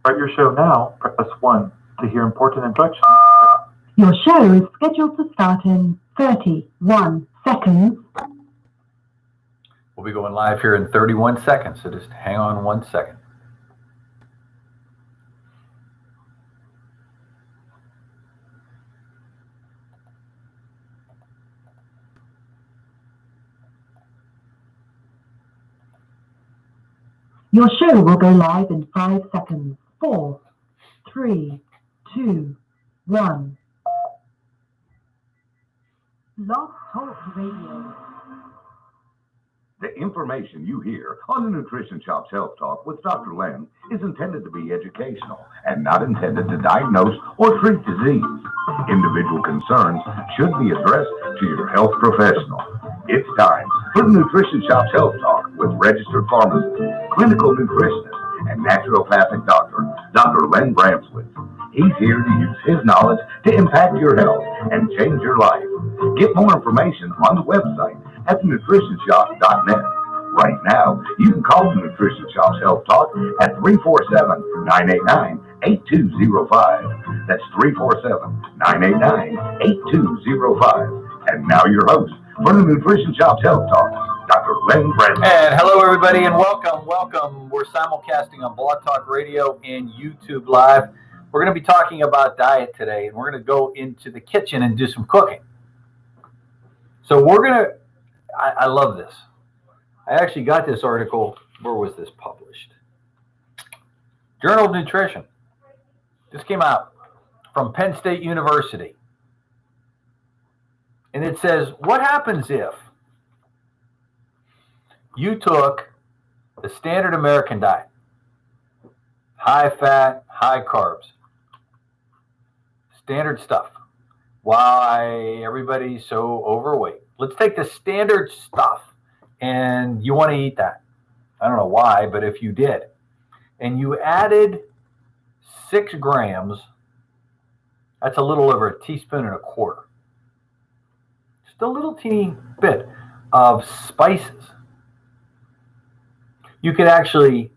Start your show now. Press 1 to hear important instructions. Your show is scheduled to start in 31 seconds. We'll be going live here in 31 seconds, so just hang on 1 second. Your show will go live in 5 seconds. 4, 3, 2, 1. Blog Talk Radio. The information you hear on the Nutrition Shop's Health Talk with Dr. Len is intended to be educational and not intended to diagnose or treat disease. Individual concerns should be addressed to your health professional. It's time for the Nutrition Shop's Health Talk with registered pharmacist, clinical nutritionist, and naturopathic doctor, Dr. Len Bramswitz. He's here to use his knowledge to impact your health and change your life. Get more information on the website at thenutritionshop.net. Right now, you can call the Nutrition Shop's Health Talk at 347-989-8205. That's 347-989-8205. And now your host for the Nutrition Shop's Health Talk, Dr. Len Bramswitz. And hello, everybody, and welcome. We're simulcasting on Blog Talk Radio and YouTube Live. We're going to be talking about diet today, and we're going to go into the kitchen and do some cooking. So I love this. I actually got this article. Where was this published? Journal of Nutrition. This came out from Penn State University. And it says, what happens if you took the standard American diet? High fat, high carbs. Standard stuff. Why everybody's so overweight. Let's take the standard stuff and you want to eat that. I don't know why, but if you did, and you added 6 grams, that's a little over a teaspoon and a quarter. Just a little teeny bit of spices. You could actually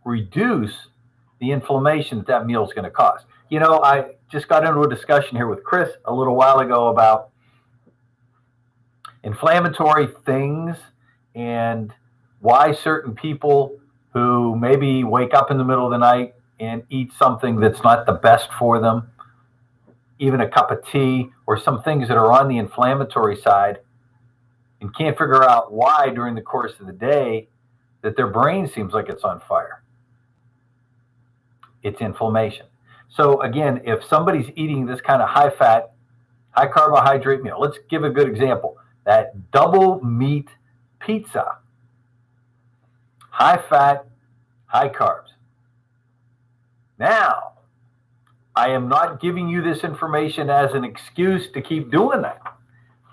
reduce the inflammation that meal is going to cause. You know, I just got into a discussion here with Chris a little while ago about inflammatory things and why certain people who maybe wake up in the middle of the night and eat something that's not the best for them, even a cup of tea or some things that are on the inflammatory side, and can't figure out why during the course of the day that their brain seems like it's on fire. It's inflammation. So again, if somebody's eating this kind of high fat, high carbohydrate meal, let's give a good example. That double meat pizza, high fat, high carbs. Now, I am not giving you this information as an excuse to keep doing that,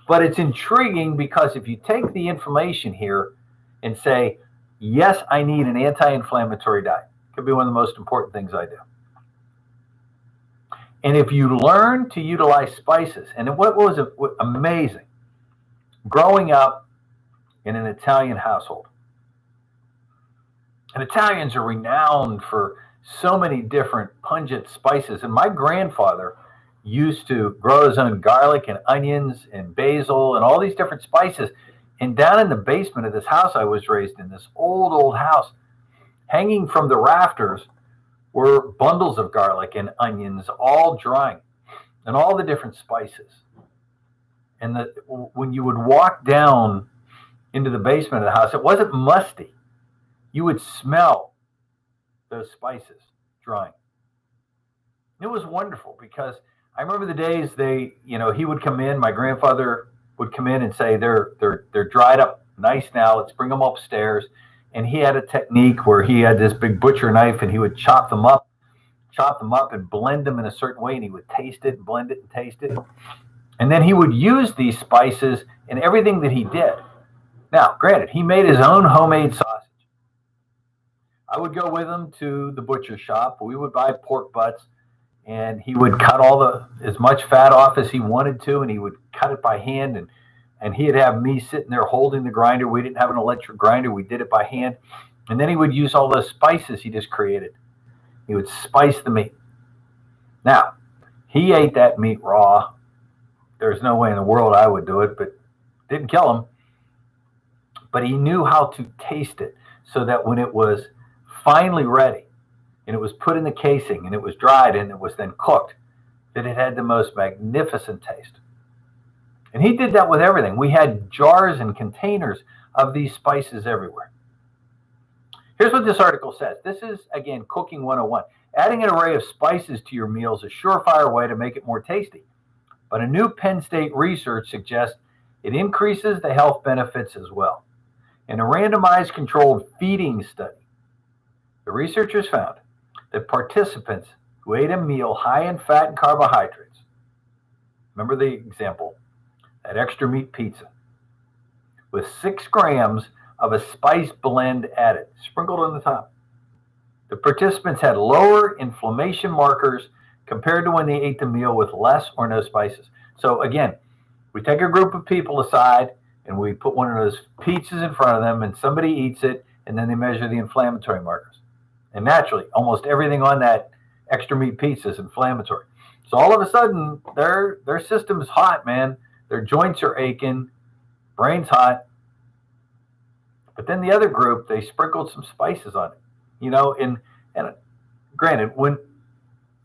but it's intriguing because if you take the information here and say, yes, I need an anti-inflammatory diet, could be one of the most important things I do. And if you learn to utilize spices, and what was amazing, growing up in an Italian household, and Italians are renowned for so many different pungent spices. And my grandfather used to grow his own garlic and onions and basil and all these different spices. And down in the basement of this house I was raised in, this old house, hanging from the rafters were bundles of garlic and onions, all drying, and all the different spices. And when you would walk down into the basement of the house, it wasn't musty. You would smell those spices drying. It was wonderful because I remember the days he would come in, my grandfather would come in and say, they're dried up nice now, let's bring them upstairs. And he had a technique where he had this big butcher knife and he would chop them up and blend them in a certain way, and he would taste it and blend it and taste it. And then he would use these spices in everything that he did. Now, granted, he made his own homemade sausage. I would go with him to the butcher shop. We would buy pork butts, and he would cut as much fat off as he wanted to, and he would cut it by hand, and he'd have me sitting there holding the grinder. We didn't have an electric grinder. We did it by hand. And then he would use all those spices he just created. He would spice the meat. Now, he ate that meat raw. There's no way in the world I would do it, but didn't kill him. But he knew how to taste it so that when it was finally ready and it was put in the casing and it was dried and it was then cooked, that it had the most magnificent taste. And he did that with everything. We had jars and containers of these spices everywhere. Here's what this article says. This is, again, Cooking 101. Adding an array of spices to your meals is a surefire way to make it more tasty. But a new Penn State research suggests it increases the health benefits as well. In a randomized controlled feeding study, the researchers found that participants who ate a meal high in fat and carbohydrates, remember the example, that extra meat pizza, with 6 grams of a spice blend added, sprinkled on the top. The participants had lower inflammation markers compared to when they ate the meal with less or no spices. So again, we take a group of people aside and we put one of those pizzas in front of them and somebody eats it and then they measure the inflammatory markers. And naturally, almost everything on that extra meat pizza is inflammatory. So all of a sudden, their system's hot, man. Their joints are aching, brain's hot. But then the other group, they sprinkled some spices on it. You know, and granted, when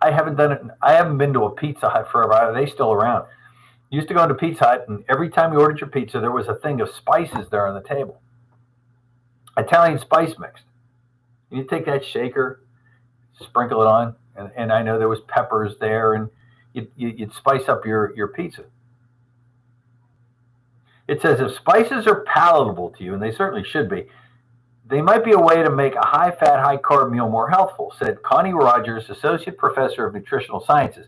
I haven't done it, I haven't been to a Pizza Hut forever. Are they still around? You used to go into Pizza Hut, and every time you ordered your pizza, there was a thing of spices there on the table. Italian spice mixed. You take that shaker, sprinkle it on, and I know there was peppers there, and you'd spice up your pizza. It says if spices are palatable to you, and they certainly should be, they might be a way to make a high-fat, high-carb meal more healthful, said Connie Rogers, Associate Professor of Nutritional Sciences.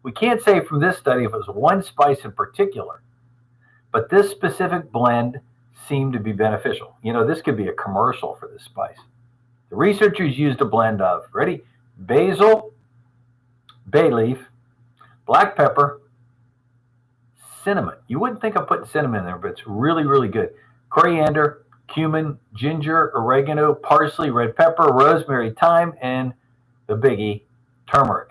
We can't say from this study if it was one spice in particular, but this specific blend seemed to be beneficial. You know, this could be a commercial for this spice. The researchers used a blend of, ready, basil, bay leaf, black pepper, cinnamon. You wouldn't think of putting cinnamon in there, but it's really, really good. Coriander, cumin, ginger, oregano, parsley, red pepper, rosemary, thyme, and the biggie, turmeric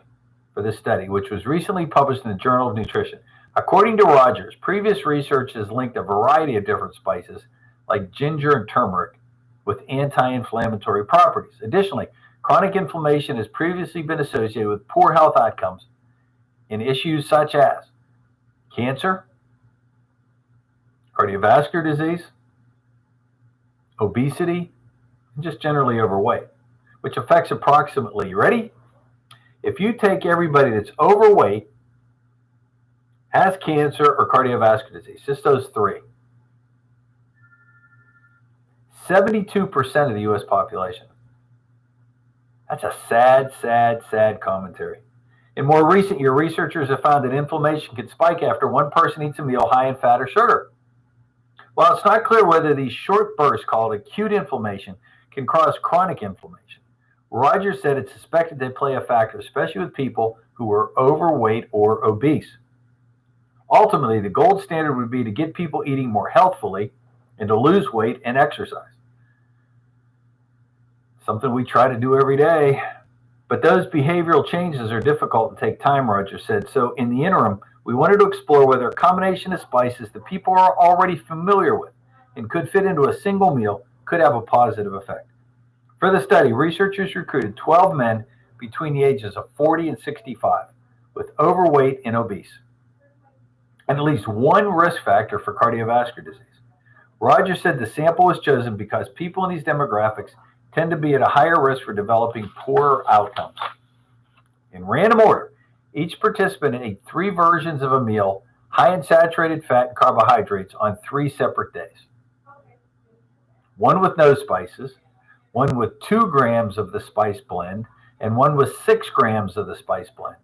for this study, which was recently published in the Journal of Nutrition. According to Rogers, previous research has linked a variety of different spices like ginger and turmeric with anti-inflammatory properties. Additionally, chronic inflammation has previously been associated with poor health outcomes in issues such as cancer, cardiovascular disease, obesity, and just generally overweight, which affects approximately, ready? If you take everybody that's overweight, has cancer, or cardiovascular disease, just those 3, 72% of the U.S. population. That's a sad, sad, sad commentary. In more recent years, researchers have found that inflammation can spike after one person eats a meal high in fat or sugar. While it's not clear whether these short bursts called acute inflammation can cause chronic inflammation, Rogers said it's suspected they play a factor, especially with people who are overweight or obese. Ultimately, the gold standard would be to get people eating more healthfully and to lose weight and exercise. Something we try to do every day. But those behavioral changes are difficult and take time, Rogers said. So in the interim, we wanted to explore whether a combination of spices that people are already familiar with and could fit into a single meal could have a positive effect. For the study, researchers recruited 12 men between the ages of 40 and 65 with overweight and obese, and at least one risk factor for cardiovascular disease. Rogers said the sample was chosen because people in these demographics tend to be at a higher risk for developing poorer outcomes. In random order, each participant ate 3 versions of a meal high in saturated fat and carbohydrates on 3 separate days. One with no spices, one with 2 grams of the spice blend, and one with 6 grams of the spice blend.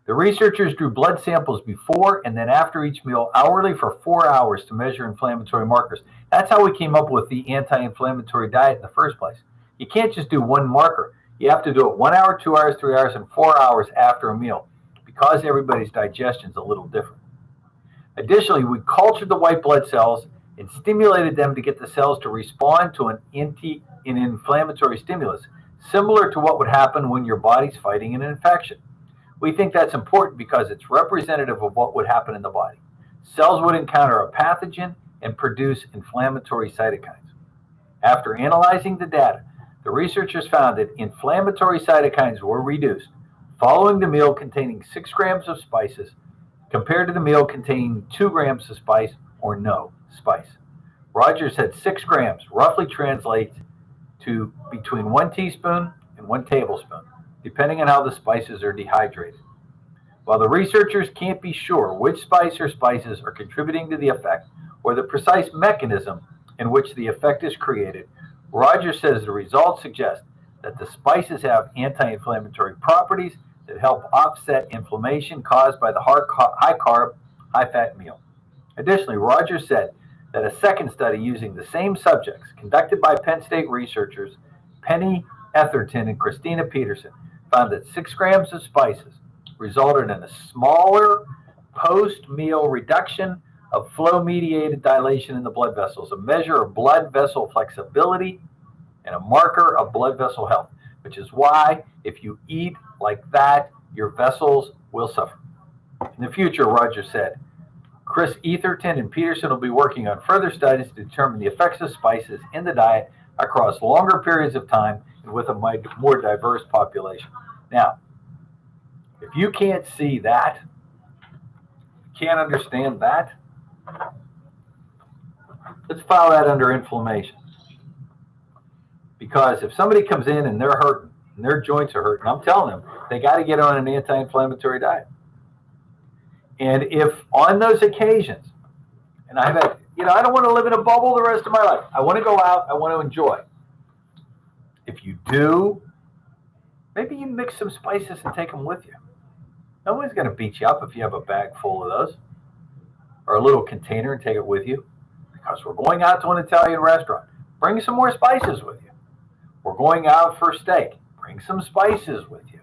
The researchers drew blood samples before and then after each meal hourly for 4 hours to measure inflammatory markers. That's how we came up with the anti-inflammatory diet in the first place. You can't just do one marker. You have to do it 1 hour, 2 hours, 3 hours, and 4 hours after a meal because everybody's digestion is a little different. Additionally, we cultured the white blood cells and stimulated them to get the cells to respond to an inflammatory stimulus similar to what would happen when your body's fighting an infection. We think that's important because it's representative of what would happen in the body. Cells would encounter a pathogen and produce inflammatory cytokines. After analyzing the data, the researchers found that inflammatory cytokines were reduced following the meal containing 6 grams of spices compared to the meal containing 2 grams of spice or no spice. Rogers said 6 grams roughly translates to between 1 teaspoon and 1 tablespoon, depending on how the spices are dehydrated. While the researchers can't be sure which spice or spices are contributing to the effect or the precise mechanism in which the effect is created, Rogers says the results suggest that the spices have anti-inflammatory properties that help offset inflammation caused by the high-carb, high-fat meal. Additionally, Rogers said that a second study using the same subjects, conducted by Penn State researchers Penny Etherton and Christina Peterson, found that 6 grams of spices resulted in a smaller post-meal reduction of flow-mediated dilation in the blood vessels, a measure of blood vessel flexibility and a marker of blood vessel health, which is why if you eat like that, your vessels will suffer. In the future, Rogers said, Chris Etherton and Peterson will be working on further studies to determine the effects of spices in the diet across longer periods of time and with a more diverse population. Now, if you can't see that, can't understand that, let's file that under inflammation. Because if somebody comes in and they're hurting, and their joints are hurting, I'm telling them they got to get on an anti-inflammatory diet. And if on those occasions, and I've had, I don't want to live in a bubble the rest of my life. I want to go out. I want to enjoy. If you do, maybe you mix some spices and take them with you. Nobody's going to beat you up if you have a bag full of those or a little container and take it with you, because we're going out to an Italian restaurant. Bring some more spices with you. We're going out for steak. Bring some spices with you.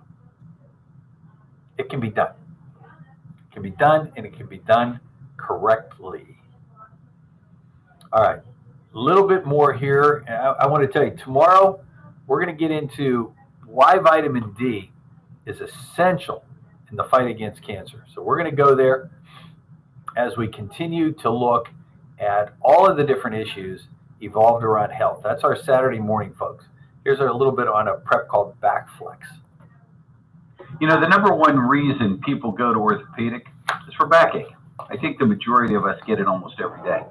It can be done. It can be done, and it can be done correctly. All right, a little bit more here. I want to tell you, tomorrow we're going to get into why vitamin D is essential in the fight against cancer. So we're going to go there as we continue to look at all of the different issues evolved around health. That's our Saturday morning, folks. Here's a little bit on a prep called BackFlex. The number one reason people go to orthopedic is for backache. I think the majority of us get it almost every day.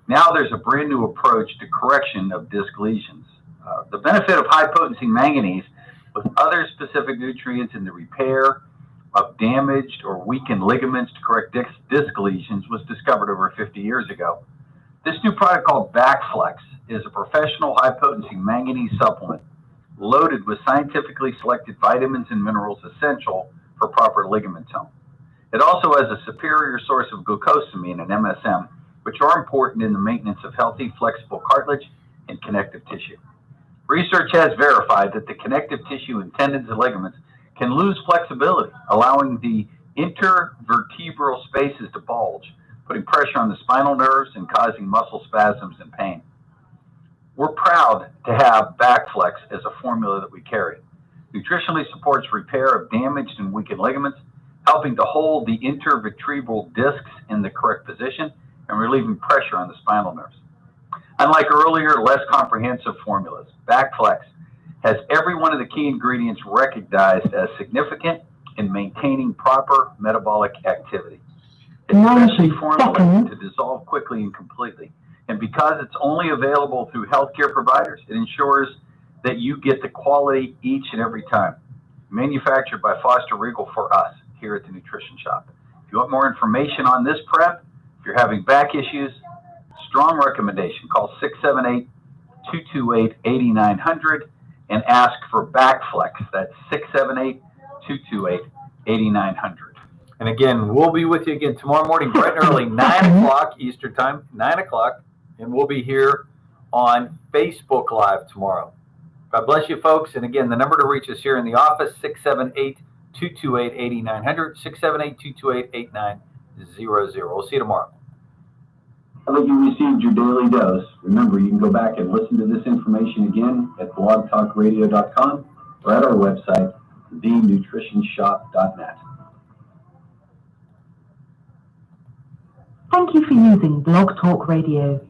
Now there's a brand new approach to correction of disc lesions. The benefit of high-potency manganese with other specific nutrients in the repair of damaged or weakened ligaments to correct disc lesions was discovered over 50 years ago. This new product called BackFlex is a professional high-potency manganese supplement loaded with scientifically selected vitamins and minerals essential for proper ligament tone. It also has a superior source of glucosamine and MSM, which are important in the maintenance of healthy, flexible cartilage and connective tissue. Research has verified that the connective tissue in tendons and ligaments can lose flexibility, allowing the intervertebral spaces to bulge, putting pressure on the spinal nerves and causing muscle spasms and pain. We're proud to have BackFlex as a formula that we carry. Nutritionally supports repair of damaged and weakened ligaments, helping to hold the intervertebral discs in the correct position and relieving pressure on the spinal nerves. Unlike earlier, less comprehensive formulas, BackFlex has every one of the key ingredients recognized as significant in maintaining proper metabolic activity. It's specially formulated to dissolve quickly and completely. And because it's only available through healthcare providers, it ensures that you get the quality each and every time. Manufactured by Foster Regal for us here at the Nutrition Shop. If you want more information on this prep, if you're having back issues, strong recommendation. Call 678-228-8900 and ask for BackFlex. That's 678-228-8900. And again, we'll be with you again tomorrow morning, bright and early, 9 o'clock Eastern Time, 9 o'clock. And we'll be here on Facebook Live tomorrow. God bless you, folks. And again, the number to reach us here in the office, 678-228-8900, 678-228-8900. We'll see you tomorrow. Now that you received your daily dose, remember you can go back and listen to this information again at blogtalkradio.com or at our website, thenutritionshop.net. Thank you for using Blog Talk Radio.